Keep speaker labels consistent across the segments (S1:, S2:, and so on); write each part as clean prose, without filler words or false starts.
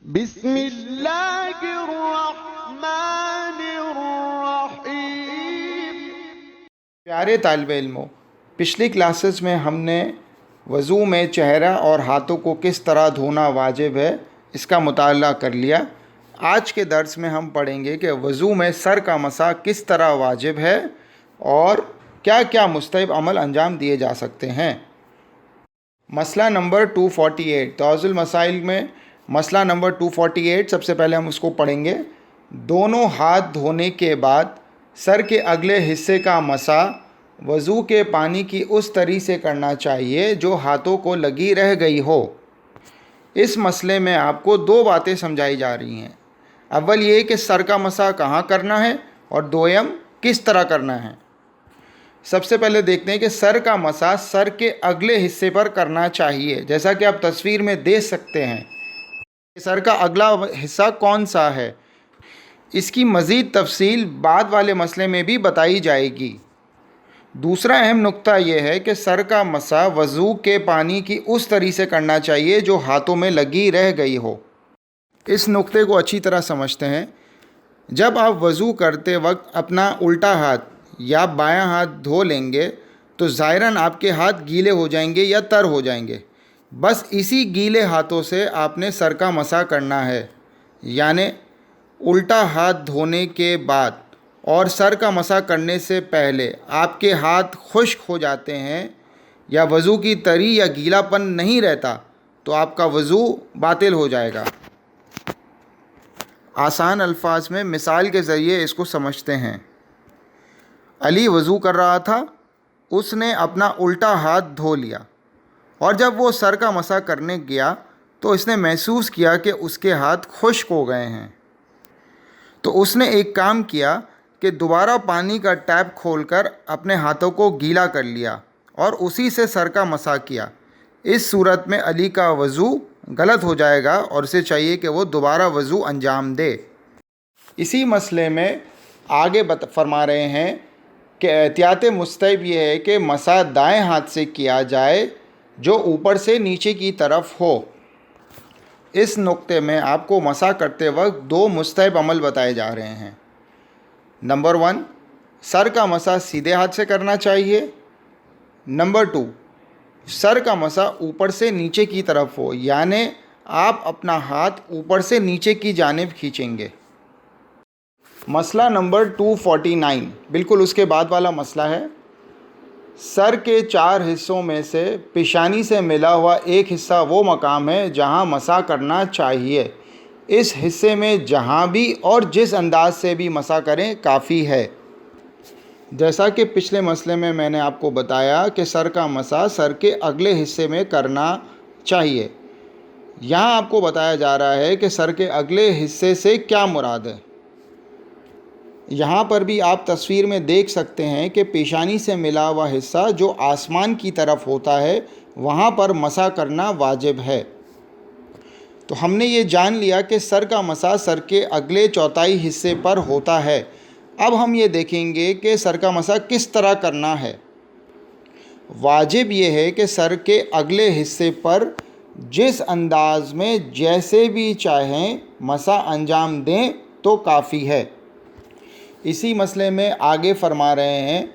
S1: بسم اللہ الرحمن الرحیم۔
S2: پیارے طالب علموں، پچھلی کلاسز میں ہم نے وضو میں چہرہ اور ہاتھوں کو کس طرح دھونا واجب ہے اس کا مطالعہ کر لیا۔ آج کے درس میں ہم پڑھیں گے کہ وضو میں سر کا مسح کس طرح واجب ہے اور کیا کیا مستحب عمل انجام دیے جا سکتے ہیں۔ مسئلہ نمبر 248، توضیح المسائل میں مسئلہ نمبر 248، سب سے پہلے ہم اس کو پڑھیں گے۔ دونوں ہاتھ دھونے کے بعد سر کے اگلے حصے کا مسح وضو کے پانی کی اس طرح سے کرنا چاہیے جو ہاتھوں کو لگی رہ گئی ہو۔ اس مسئلے میں آپ کو دو باتیں سمجھائی جا رہی ہیں۔ اول یہ کہ سر کا مسح کہاں کرنا ہے اور دوم کس طرح کرنا ہے۔ سب سے پہلے دیکھتے ہیں کہ سر کا مسح سر کے اگلے حصے پر کرنا چاہیے، جیسا کہ آپ تصویر میں دیکھ سکتے ہیں۔ سر کا اگلا حصہ کون سا ہے، اس کی مزید تفصیل بعد والے مسئلے میں بھی بتائی جائے گی۔ دوسرا اہم نقطہ یہ ہے کہ سر کا مسح وضو کے پانی کی اس طرح سے کرنا چاہیے جو ہاتھوں میں لگی رہ گئی ہو۔ اس نقطے کو اچھی طرح سمجھتے ہیں۔ جب آپ وضو کرتے وقت اپنا الٹا ہاتھ یا بایاں ہاتھ دھو لیں گے تو ظاہراً آپ کے ہاتھ گیلے ہو جائیں گے یا تر ہو جائیں گے۔ بس اسی گیلے ہاتھوں سے آپ نے سر کا مسح کرنا ہے، یعنی الٹا ہاتھ دھونے کے بعد اور سر کا مسح کرنے سے پہلے آپ کے ہاتھ خشک ہو جاتے ہیں یا وضو کی تری یا گیلا پن نہیں رہتا تو آپ کا وضو باطل ہو جائے گا۔ آسان الفاظ میں مثال کے ذریعے اس کو سمجھتے ہیں۔ علی وضو کر رہا تھا، اس نے اپنا الٹا ہاتھ دھو لیا اور جب وہ سر کا مسح کرنے گیا تو اس نے محسوس کیا کہ اس کے ہاتھ خشک ہو گئے ہیں، تو اس نے ایک کام کیا کہ دوبارہ پانی کا ٹیپ کھول کر اپنے ہاتھوں کو گیلا کر لیا اور اسی سے سر کا مسح کیا۔ اس صورت میں علی کا وضو غلط ہو جائے گا اور اسے چاہیے کہ وہ دوبارہ وضو انجام دے۔ اسی مسئلے میں آگے فرما رہے ہیں کہ احتیاط مستحب یہ ہے کہ مسح دائیں ہاتھ سے کیا جائے جو اوپر سے نیچے کی طرف ہو۔ اس نقطے میں آپ کو مسح کرتے وقت دو مستحب عمل بتائے جا رہے ہیں۔ نمبر 1، سر کا مسح سیدھے ہاتھ سے کرنا چاہیے۔ نمبر 2، سر کا مسح اوپر سے نیچے کی طرف ہو، یعنی آپ اپنا ہاتھ اوپر سے نیچے کی جانب کھینچیں گے۔ مسئلہ نمبر 249 بالکل اس کے بعد والا مسئلہ ہے۔ سر کے 4 حصوں میں سے پیشانی سے ملا ہوا ایک حصہ وہ مقام ہے جہاں مسح کرنا چاہیے۔ اس حصے میں جہاں بھی اور جس انداز سے بھی مسح کریں کافی ہے۔ جیسا کہ پچھلے مسئلے میں نے آپ کو بتایا کہ سر کا مسح سر کے اگلے حصے میں کرنا چاہیے، یہاں آپ کو بتایا جا رہا ہے کہ سر کے اگلے حصے سے کیا مراد ہے۔ یہاں پر بھی آپ تصویر میں دیکھ سکتے ہیں کہ پیشانی سے ملا ہوا حصہ جو آسمان کی طرف ہوتا ہے وہاں پر مسح کرنا واجب ہے۔ تو ہم نے یہ جان لیا کہ سر کا مسح سر کے اگلے چوتھائی حصے پر ہوتا ہے۔ اب ہم یہ دیکھیں گے کہ سر کا مسح کس طرح کرنا ہے۔ واجب یہ ہے کہ سر کے اگلے حصے پر جس انداز میں جیسے بھی چاہیں مسح انجام دیں تو کافی ہے۔ اسی مسئلے میں آگے فرما رہے ہیں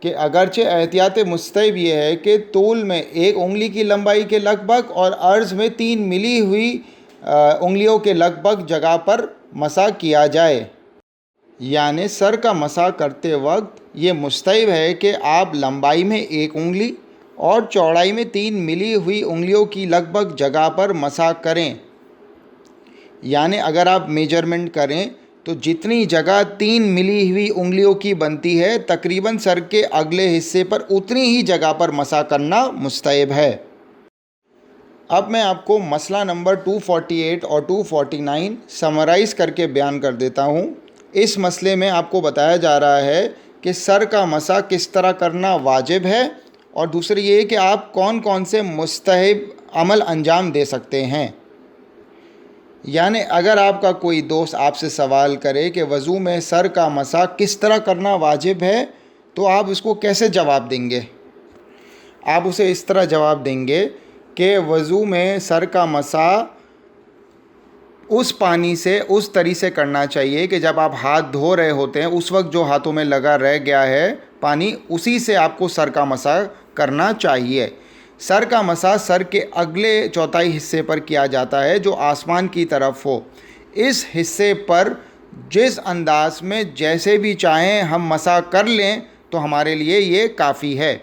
S2: کہ اگرچہ احتیاط مستحب یہ ہے کہ طول میں 1 انگلی کی لمبائی کے لگ بھگ اور عرض میں 3 ملی ہوئی انگلیوں کے لگ بھگ جگہ پر مسح کیا جائے، یعنی سر کا مسح کرتے وقت یہ مستحب ہے کہ آپ لمبائی میں 1 انگلی اور چوڑائی میں 3 ملی ہوئی انگلیوں کی لگ بھگ جگہ پر مسح کریں، یعنی اگر آپ میجرمنٹ کریں تو جتنی جگہ 3 ملی ہوئی انگلیوں کی بنتی ہے تقریباً سر کے اگلے حصے پر اتنی ہی جگہ پر مسح کرنا مستحب ہے۔ اب میں آپ کو مسئلہ نمبر 248 اور 249 سمرائز کر کے بیان کر دیتا ہوں۔ اس مسئلے میں آپ کو بتایا جا رہا ہے کہ سر کا مسح کس طرح کرنا واجب ہے اور دوسری یہ کہ آپ کون کون سے مستحب عمل انجام دے سکتے ہیں۔ یعنی اگر آپ کا کوئی دوست آپ سے سوال کرے کہ وضو میں سر کا مسح کس طرح کرنا واجب ہے تو آپ اس کو کیسے جواب دیں گے؟ آپ اسے اس طرح جواب دیں گے کہ وضو میں سر کا مسح اس پانی سے اس طرح سے کرنا چاہیے کہ جب آپ ہاتھ دھو رہے ہوتے ہیں اس وقت جو ہاتھوں میں لگا رہ گیا ہے پانی، اسی سے آپ کو سر کا مسح کرنا چاہیے۔ سر کا مسح سر کے اگلے چوتھائی حصے پر کیا جاتا ہے جو آسمان کی طرف ہو۔ اس حصے پر جس انداز میں جیسے بھی چاہیں ہم مسح کر لیں تو ہمارے لیے یہ کافی ہے۔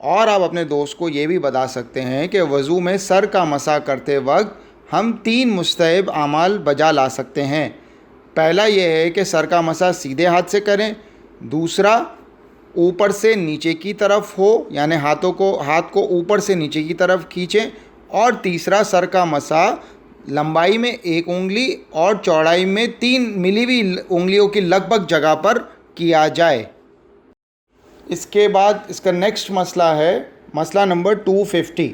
S2: اور آپ اپنے دوست کو یہ بھی بتا سکتے ہیں کہ وضو میں سر کا مسح کرتے وقت ہم 3 مستحب اعمال بجا لا سکتے ہیں۔ پہلا یہ ہے کہ سر کا مسح سیدھے ہاتھ سے کریں، دوسرا اوپر سے نیچے کی طرف ہو، یعنی ہاتھ کو اوپر سے نیچے کی طرف کھینچیں، اور تیسرا سر کا مسح لمبائی میں 1 انگلی اور چوڑائی میں 3 ملی ہوئی انگلیوں کی لگ بھگ جگہ پر کیا جائے۔ اس کے بعد اس کا نیکسٹ مسئلہ ہے مسئلہ نمبر 250۔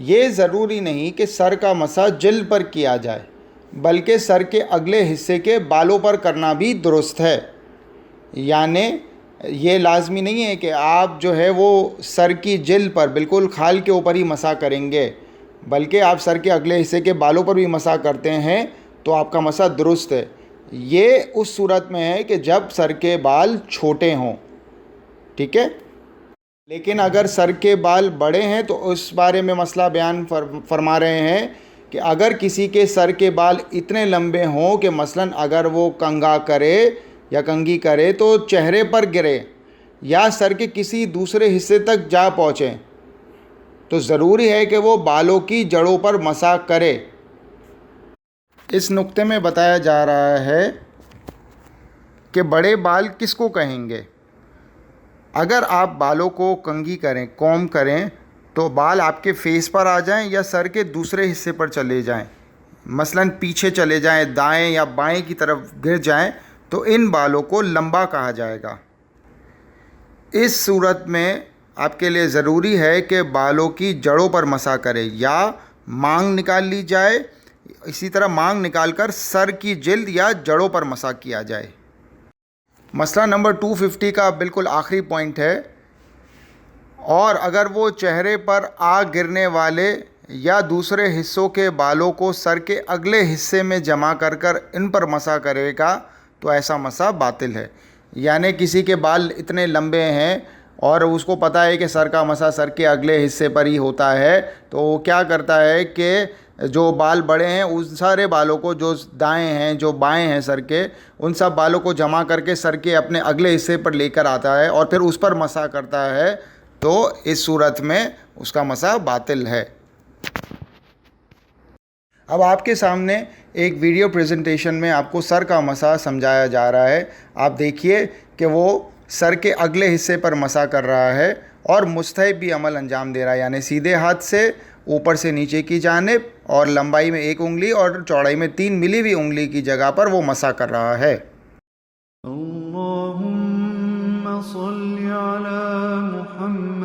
S2: یہ ضروری نہیں کہ سر کا مسح جلد پر کیا جائے، بلکہ سر کے اگلے حصے کے بالوں پر کرنا بھی درست ہے۔ یعنی یہ لازمی نہیں ہے کہ آپ جو ہے وہ سر کی جلد پر بالکل کھال کے اوپر ہی مسح کریں گے، بلکہ آپ سر کے اگلے حصے کے بالوں پر بھی مسح کرتے ہیں تو آپ کا مسح درست ہے۔ یہ اس صورت میں ہے کہ جب سر کے بال چھوٹے ہوں، ٹھیک ہے۔ لیکن اگر سر کے بال بڑے ہیں تو اس بارے میں مسئلہ بیان فرما رہے ہیں کہ اگر کسی کے سر کے بال اتنے لمبے ہوں کہ مثلاً اگر وہ کنگھا کرے یا کنگھی کرے تو چہرے پر گرے یا سر کے کسی دوسرے حصے تک جا پہنچیں، تو ضروری ہے کہ وہ بالوں کی جڑوں پر مسح کرے۔ اس نقطے میں بتایا جا رہا ہے کہ بڑے بال کس کو کہیں گے۔ اگر آپ بالوں کو کنگھی کریں، کوم کریں، تو بال آپ کے فیس پر آ جائیں یا سر کے دوسرے حصے پر چلے جائیں، مثلاً پیچھے چلے جائیں، دائیں یا بائیں کی طرف گر جائیں، تو ان بالوں کو لمبا کہا جائے گا۔ اس صورت میں آپ کے لیے ضروری ہے کہ بالوں کی جڑوں پر مسح کرے، یا مانگ نکال لی جائے، اسی طرح مانگ نکال کر سر کی جلد یا جڑوں پر مسح کیا جائے۔ مسئلہ نمبر 250 کا بالکل آخری پوائنٹ ہے، اور اگر وہ چہرے پر آ گرنے والے یا دوسرے حصوں کے بالوں کو سر کے اگلے حصے میں جمع کر کر ان پر مسح کرے گا تو ایسا مسح باطل ہے۔ یعنی کسی کے بال اتنے لمبے ہیں اور اس کو پتہ ہے کہ سر کا مسح سر کے اگلے حصے پر ہی ہوتا ہے، تو وہ کیا کرتا ہے کہ جو بال بڑے ہیں ان سارے بالوں کو، جو دائیں ہیں جو بائیں ہیں سر کے، ان سب بالوں کو جمع کر کے سر کے اپنے اگلے حصے پر لے کر آتا ہے اور پھر اس پر مسح کرتا ہے، تو اس صورت میں اس کا مسح باطل ہے۔ اب آپ کے سامنے ایک ویڈیو پریزنٹیشن میں آپ کو سر کا مسح سمجھایا جا رہا ہے۔ آپ دیکھیے کہ وہ سر کے اگلے حصے پر مسح کر رہا ہے اور مستحب بھی عمل انجام دے رہا ہے، یعنی سیدھے ہاتھ سے اوپر سے نیچے کی جانب اور لمبائی میں 1 انگلی اور چوڑائی میں 3 ملی ہوئی انگلی کی جگہ پر وہ مسح کر رہا ہے۔
S1: اللہم صل علی محمد